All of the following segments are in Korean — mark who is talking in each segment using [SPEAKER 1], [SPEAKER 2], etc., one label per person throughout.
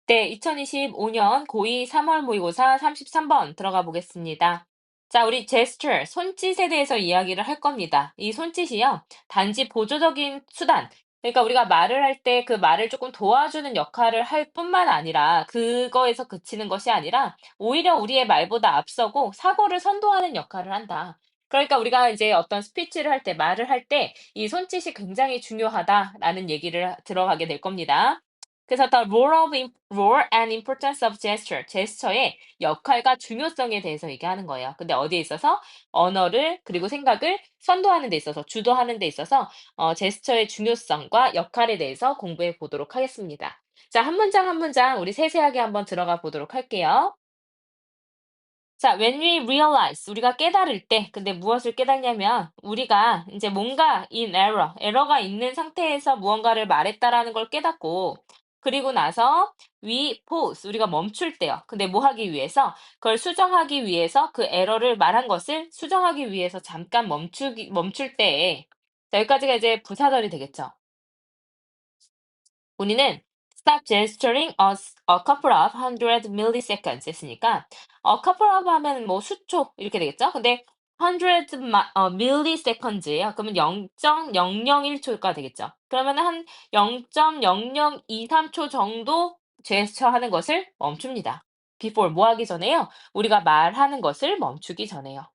[SPEAKER 1] 네, 2025년 고2 3월 모의고사 33번 들어가 보겠습니다. 자, 우리 제스처, 손짓에 대해서 이야기를 할 겁니다. 이 손짓이요, 단지 보조적인 수단, 그러니까 우리가 말을 할 때 그 말을 조금 도와주는 역할을 할 뿐만 아니라 그거에서 그치는 것이 아니라 오히려 우리의 말보다 앞서고 사고를 선도하는 역할을 한다. 그러니까 우리가 이제 어떤 스피치를 할 때, 말을 할 때 이 손짓이 굉장히 중요하다라는 얘기를 들어가게 될 겁니다. 그래서 role and importance of gesture, 제스처의 역할과 중요성에 대해서 얘기하는 거예요. 근데 어디에 있어서 언어를 그리고 생각을 선도하는 데 있어서 주도하는 데 있어서 제스처의 중요성과 역할에 대해서 공부해 보도록 하겠습니다. 자, 한 문장 한 문장 우리 세세하게 한번 들어가 보도록 할게요. 자, when we realize, 우리가 깨달을 때, 근데 무엇을 깨닫냐면, 우리가 이제 뭔가 in error, 에러가 있는 상태에서 무언가를 말했다라는 걸 깨닫고, 그리고 나서 we pause, 우리가 멈출 때요. 근데 뭐 하기 위해서? 그걸 수정하기 위해서 그 에러를 말한 것을 수정하기 위해서 잠깐 멈출 때에, 자, 여기까지가 이제 부사절이 되겠죠. 우리는 stop gesturing a couple of hundred milliseconds 했으니까 a couple of 하면 뭐 수초 이렇게 되겠죠? 근데 hundred milliseconds예요. 그러면 0.001초가 되겠죠. 그러면 한 0.0023초 정도 제스처 하는 것을 멈춥니다. before 뭐 하기 전에요? 우리가 말하는 것을 멈추기 전에요.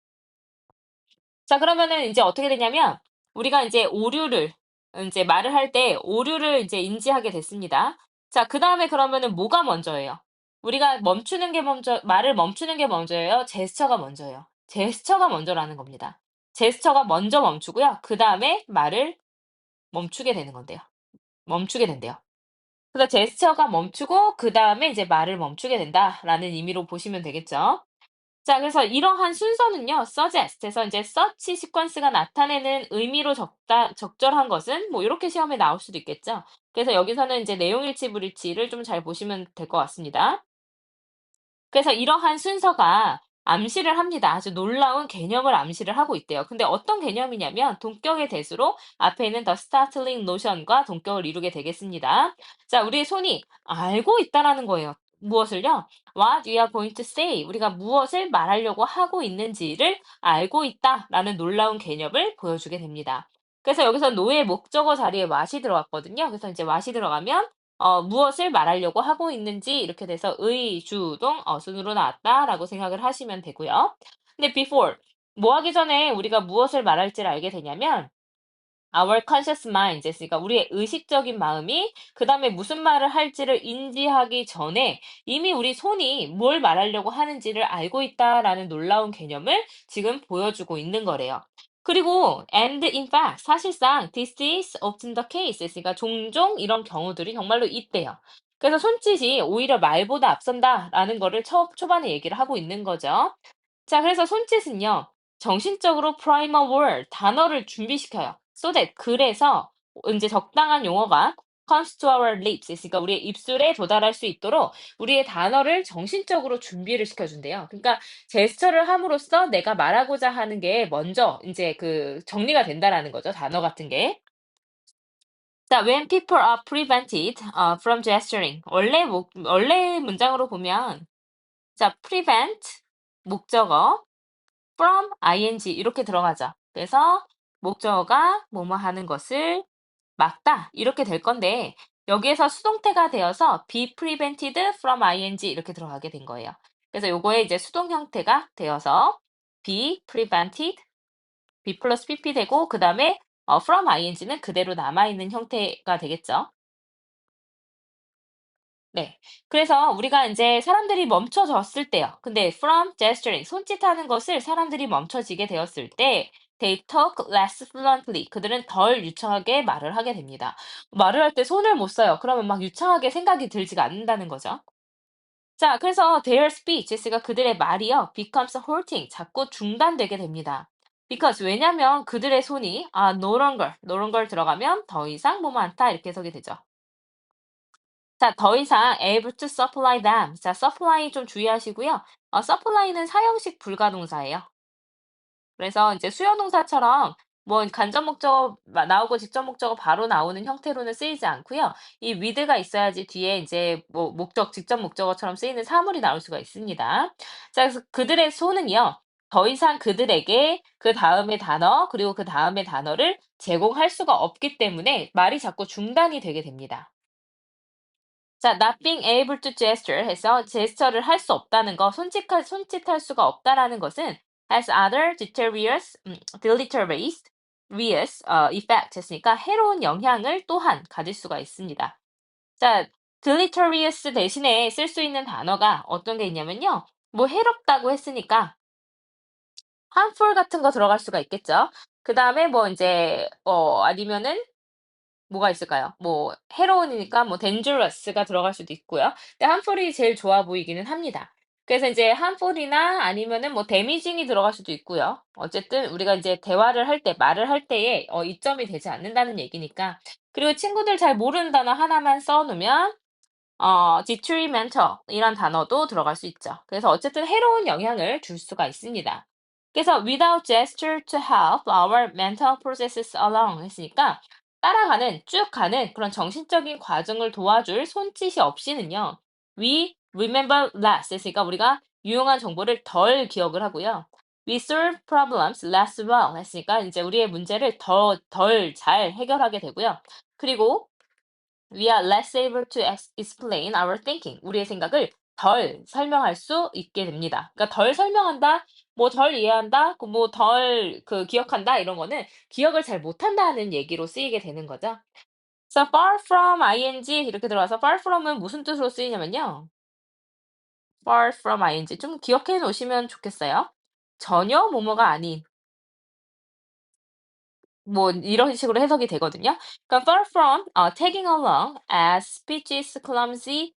[SPEAKER 1] 자, 그러면은 이제 어떻게 되냐면 우리가 이제 오류를 인제 말을 할 때 오류를 이제 인지하게 됐습니다. 자, 그다음에 그러면은 뭐가 먼저예요? 우리가 멈추는 게 먼저 말을 멈추는 게 먼저예요? 제스처가 먼저예요? 제스처가 먼저라는 겁니다. 제스처가 먼저 멈추고요. 그다음에 말을 멈추게 되는 건데요. 멈추게 된대요. 그래서 제스처가 멈추고 그다음에 이제 말을 멈추게 된다라는 의미로 보시면 되겠죠. 자, 그래서 이러한 순서는요, suggest에서 이제 search 시퀀스가 나타내는 의미로 적절한 것은 뭐 이렇게 시험에 나올 수도 있겠죠. 그래서 여기서는 이제 내용일치 불일치를 좀 잘 보시면 될 것 같습니다. 그래서 이러한 순서가 암시를 합니다. 아주 놀라운 개념을 암시를 하고 있대요. 근데 어떤 개념이냐면 동격의 대수로 앞에 있는 the startling notion과 동격을 이루게 되겠습니다. 자, 우리의 손이 알고 있다라는 거예요. 무엇을요? What we are going to say. 우리가 무엇을 말하려고 하고 있는지를 알고 있다라는 놀라운 개념을 보여주게 됩니다. 그래서 여기서 노의 목적어 자리에 what이 들어갔거든요. 그래서 이제 what이 들어가면 무엇을 말하려고 하고 있는지 이렇게 돼서 의, 주, 동, 어순으로 나왔다라고 생각을 하시면 되고요. 근데 before, 뭐 하기 전에 우리가 무엇을 말할지를 알게 되냐면 our conscious mind, 그러니까 우리의 의식적인 마음이 그다음에 무슨 말을 할지를 인지하기 전에 이미 우리 손이 뭘 말하려고 하는지를 알고 있다라는 놀라운 개념을 지금 보여주고 있는 거래요. 그리고 and in fact, 사실상 this is often the case, 그러니까 종종 이런 경우들이 정말로 있대요. 그래서 손짓이 오히려 말보다 앞선다라는 거를 초반에 얘기를 하고 있는 거죠. 자, 그래서 손짓은요, 정신적으로 primer word, 단어를 준비시켜요. So that, 그래서 이제 적당한 용어가 comes to our lips, 그러니까 우리의 입술에 도달할 수 있도록 우리의 단어를 정신적으로 준비를 시켜준대요. 그러니까 제스처를 함으로써 내가 말하고자 하는 게 먼저 이제 그 정리가 된다라는 거죠. 단어 같은 게. 자, when people are prevented from gesturing. 원래 문장으로 보면 자, prevent 목적어 from ing 이렇게 들어가죠. 그래서 목적어가 뭐뭐 하는 것을 막다 이렇게 될 건데 여기에서 수동태가 되어서 be prevented from ing 이렇게 들어가게 된 거예요. 그래서 요거에 이제 수동 형태가 되어서 be prevented, be 플러스 pp 되고 그다음에 from ing는 그대로 남아 있는 형태가 되겠죠. 네. 그래서 우리가 인제 사람들이 멈춰졌을 때요. 근데 from gesturing, 손짓하는 것을 사람들이 멈춰지게 되었을 때 they talk less fluently. 그들은 덜 유창하게 말을 하게 됩니다. 말을 할 때 손을 못 써요. 그러면 막 유창하게 생각이 들지가 않는다는 거죠. 자, 그래서 their speech, 가 그들의 말이요, becomes halting, 자꾸 중단되게 됩니다. because, 왜냐면 그들의 손이 no longer 들어가면 더 이상 뭐뭐 않다 이렇게 해석이 되죠. 자, 더 이상 able to supply them. 자, supply 좀 주의하시고요. supply는 사형식 불가동사예요. 그래서 이제 수요동사처럼 뭐 간접 목적어 나오고 직접 목적어 바로 나오는 형태로는 쓰이지 않고요. 이 with가 있어야지 뒤에 이제 뭐 직접 목적어처럼 쓰이는 사물이 나올 수가 있습니다. 자, 그래서 그들의 손은요. 더 이상 그들에게 그다음의 단어 그리고 그다음의 단어를 제공할 수가 없기 때문에 말이 자꾸 중단이 되게 됩니다. 자, not being able to gesture 해서 제스처를 할 수 없다는 거, 손짓할 수가 없다라는 것은 has other deleterious effect 했으니까 해로운 영향을 또한 가질 수가 있습니다. 자, deleterious 대신에 쓸 수 있는 단어가 어떤 게 있냐면요. 뭐 해롭다고 했으니까 harmful 같은 거 들어갈 수가 있겠죠. 그다음에 뭐 이제 아니면은 뭐가 있을까요? 뭐 해로운이니까 뭐 dangerous가 들어갈 수도 있고요. 근데 harmful이 제일 좋아 보이기는 합니다. 그래서 이제 harmful이나 아니면은 뭐 damaging이 들어갈 수도 있고요. 어쨌든 우리가 이제 대화를 할 때, 말을 할 때에 이점이 되지 않는다는 얘기니까. 그리고 친구들 잘 모르는 단어 하나만 써 놓으면 detrimental 이란 단어도 들어갈 수 있죠. 그래서 어쨌든 해로운 영향을 줄 수가 있습니다. 그래서 without gesture to help our mental processes along 했으니까 따라가는, 쭉 가는 그런 정신적인 과정을 도와줄 손짓이 없이는요. We remember less 했으니까 우리가 유용한 정보를 덜 기억을 하고요. We solve problems less well 했으니까 이제 우리의 문제를 덜 잘 해결하게 되고요. 그리고 we are less able to explain our thinking. 우리의 생각을 덜 설명할 수 있게 됩니다. 그러니까 덜 설명한다, 뭐 덜 이해한다, 뭐 덜 기억한다 이런 거는 기억을 잘 못한다는 얘기로 쓰이게 되는 거죠. 그래서 far from ing 이렇게 들어와서 far from은 무슨 뜻으로 쓰이냐면요. far from ing 좀 기억해 놓으시면 좋겠어요. 전혀 뭐뭐가 아닌 뭐 이런 식으로 해석이 되거든요. 그러니까 far from tagging along as speech's clumsy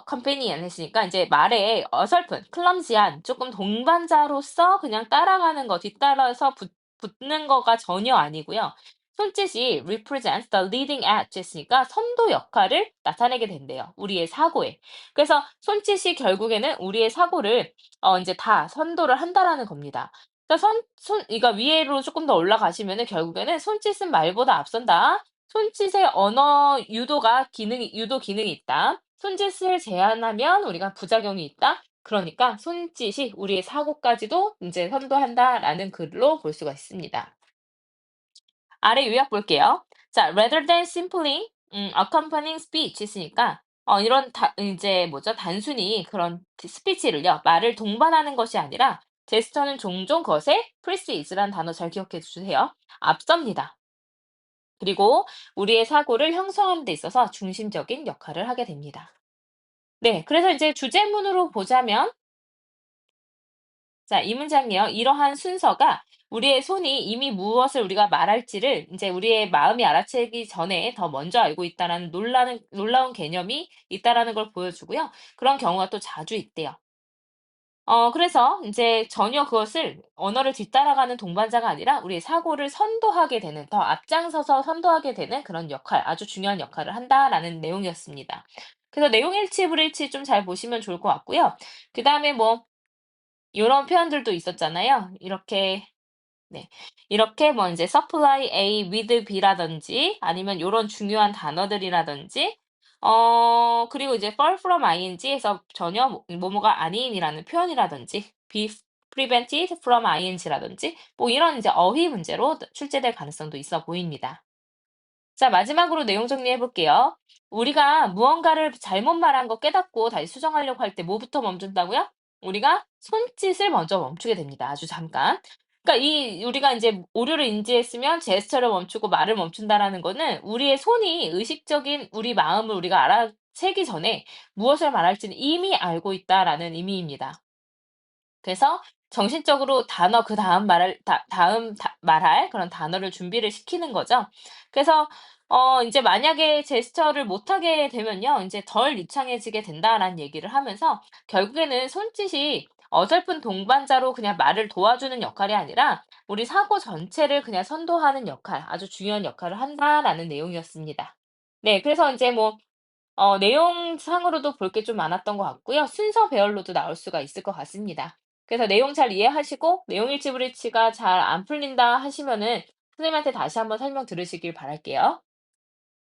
[SPEAKER 1] companion 했으니까 이제 말에 어설픈, clumsy한 조금 동반자로서 그냥 따라가는 거, 뒤따라서 붙는 거가 전혀 아니고요. 손짓이 represents the leading edge 했으니까 선도 역할을 나타내게 된대요. 우리의 사고에. 그래서 손짓이 결국에는 우리의 사고를 이제 다 선도를 한다라는 겁니다. 그러니까 그러니까 위로 조금 더 올라가시면은 결국에는 "손짓은 말보다 앞선다. 손짓의 언어 유도 기능이 있다. 손짓을 제한하면 우리가 부작용이 있다. 그러니까 손짓이 우리의 사고까지도 인제 선도한다."라는 글로 볼 수가 있습니다. 아래 요약 볼게요. 자, rather than simply accompanying speech 있으니까 이런 이제 뭐죠? 단순히 그런 스피치를요. 말을 동반하는 것이 아니라 제스처는 종종 그것에 precede라는 단어 잘 기억해 주세요. 앞섭니다. 그리고 우리의 사고를 형성하는 데 있어서 중심적인 역할을 하게 됩니다. 네, 그래서 이제 주제문으로 보자면 자, 이 문장이요. 이러한 순서가 우리의 손이 이미 무엇을 우리가 말할지를 이제 우리의 마음이 알아채기 전에 더 먼저 알고 있다라는 놀라운 개념이 있다라는 걸 보여주고요. 그런 경우가 또 자주 있대요. 그래서 이제 전혀 그것을 언어를 뒤따라가는 동반자가 아니라 우리의 사고를 선도하게 되는, 더 앞장서서 선도하게 되는 그런 역할, 아주 중요한 역할을 한다라는 내용이었습니다. 그래서 내용 일치, 불일치 좀 잘 보시면 좋을 것 같고요. 그다음에 뭐 요런 표현들도 있었잖아요. 이렇게 네. 이렇게 뭐 인제 supply A with B라든지 아니면 요런 중요한 단어들이라든지 그리고 이제 far from ing에서 전혀 뭐뭐가 아닌이라는 표현이라든지 be prevented from ing라든지 뭐 이런 이제 어휘 문제로 출제될 가능성도 있어 보입니다. 자, 마지막으로 내용 정리해 볼게요. 우리가 무언가를 잘못 말한 거 깨닫고 다시 수정하려고 할 때 뭐부터 멈춘다고요? 우리가 손짓을 먼저 멈추게 됩니다. 아주 잠깐. 그러니까 우리가 이제 오류를 인지했으면 제스처를 멈추고 말을 멈춘다라는 거는 우리의 손이 의식적인 우리 마음을 우리가 알아채기 전에 무엇을 말할지는 이미 알고 있다라는 의미입니다. 그래서 정신적으로 단어 그다음 말할 말할 그런 단어를 준비를 시키는 거죠. 그래서 인제 만약에 제스처를 못하게 되면요. 인제 "덜 유창해지게 된다."라는 얘기를 하면서 결국에는 손짓이 어설픈 동반자로 그냥 말을 도와주는 역할이 아니라 우리 사고 전체를 그냥 선도하는 역할, 아주 중요한 역할을 한다라는 내용이었습니다. 네. 그래서 인제 뭐 내용상으로도 볼 게 좀 많았던 것 같고요. 순서 배열로도 나올 수가 있을 것 같습니다. 그래서 내용 잘 이해하시고 내용 일치 불일치가 잘 안 풀린다 하시면은 선생님한테 다시 한번 설명 들으시길 바랄게요.